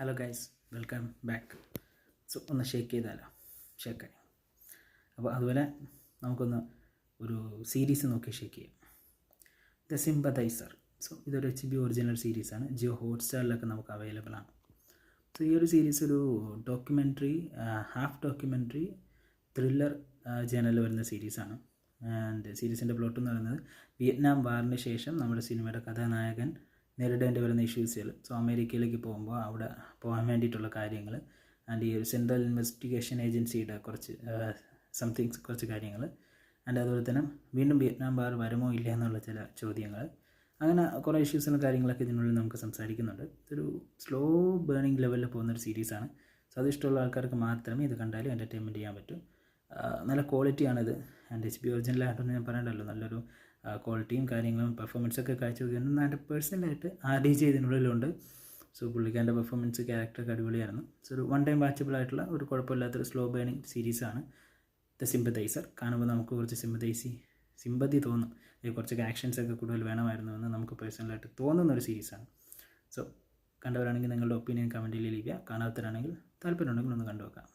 Hello guys, welcome back. So ഒന്ന് shake ചെയ്താലോ? ഷേക്കായി. അപ്പോൾ അതുപോലെ നമുക്കൊന്ന് ഒരു സീരീസ് നോക്കി ഷേക്ക് ചെയ്യാം. The sympathiser. സോ ഇതൊരു HBO ഒറിജിനൽ സീരീസാണ്. ജിയോ ഹോട്ട്സ്റ്റാറിലൊക്കെ നമുക്ക് അവൈലബിൾ ആണ്. സോ ഈ ഒരു സീരീസ് ഒരു ഡോക്യുമെൻ്ററി, ഹാഫ് ഡോക്യുമെൻ്ററി ത്രില്ലർ ജേണലിൽ വരുന്ന സീരീസാണ്. ആൻഡ് സീരീസിൻ്റെ പ്ലോട്ട് എന്ന് പറയുന്നത് വിയറ്റ്നാം വാറിന് ശേഷം നമ്മുടെ സിനിമയുടെ കഥാനായകൻ നേരിടേണ്ടി വരുന്ന ഇഷ്യൂസുകൾ. സോ അമേരിക്കയിലേക്ക് പോകുമ്പോൾ അവിടെ പോകാൻ വേണ്ടിയിട്ടുള്ള കാര്യങ്ങൾ, ആൻഡ് ഈ ഒരു സെൻട്രൽ ഇൻവെസ്റ്റിഗേഷൻ ഏജൻസിയുടെ കുറച്ച് കാര്യങ്ങൾ, ആൻഡ് അതുപോലെ തന്നെ വീണ്ടും വിയറ്റ്നാം വാർ വരുമോ ഇല്ല എന്നുള്ള ചില ചോദ്യങ്ങൾ. അങ്ങനെ കുറേ ഇഷ്യൂസിനും കാര്യങ്ങളൊക്കെ ഇതിനുള്ളിൽ നമുക്ക് സംസാരിക്കുന്നുണ്ട്. ഇതൊരു സ്ലോ ബേണിംഗ് ലെവലിൽ പോകുന്നൊരു സീരീസാണ്. സോ അതിഷ്ടമുള്ള ആൾക്കാർക്ക് മാത്രമേ ഇത് കണ്ടാലും എൻ്റർടൈൻമെൻറ്റ് ചെയ്യാൻ പറ്റൂ. നല്ല ക്വാളിറ്റിയാണിത്. ആൻഡ് HBO ഒറിജിനലായിട്ടൊന്നും ഞാൻ പറയണ്ടല്ലോ, നല്ലൊരു ക്വാളിറ്റിയും കാര്യങ്ങളും പെർഫോമൻസൊക്കെ കാഴ്ചവെക്കുന്നുണ്ട്. എൻ്റെ പേഴ്സണലായിട്ട് DJ ഇതിനുള്ളിലുണ്ട്. സോ പുള്ളിക്കാരൻ്റെ പെർഫോമൻസ്, ക്യാരക്ടറൊക്കെ അടിപൊളിയായിരുന്നു. സോ ഒരു വൺ ടൈം വാച്ചബിൾ ആയിട്ടുള്ള ഒരു കുഴപ്പമില്ലാത്തൊരു സ്ലോ ബേണിംഗ് സീരീസാണ് ദ സിമ്പതൈസർ. കാണുമ്പോൾ നമുക്ക് കുറച്ച് സിമ്പതി തോന്നും. കുറച്ചൊക്കെ ആക്ഷൻസൊക്കെ കൂടുതൽ വേണമായിരുന്നു എന്ന് നമുക്ക് പേഴ്സണലായിട്ട് തോന്നുന്നൊരു സീരീസാണ്. സോ കണ്ടവരാണെങ്കിൽ നിങ്ങളുടെ ഒപ്പീനിയൻ കമൻറ്റിൽ ലീവ് ചെയ്യുക. കാണാത്തവരാണെങ്കിൽ താല്പര്യമുണ്ടെങ്കിൽ ഒന്ന് കണ്ടുവെക്കാം.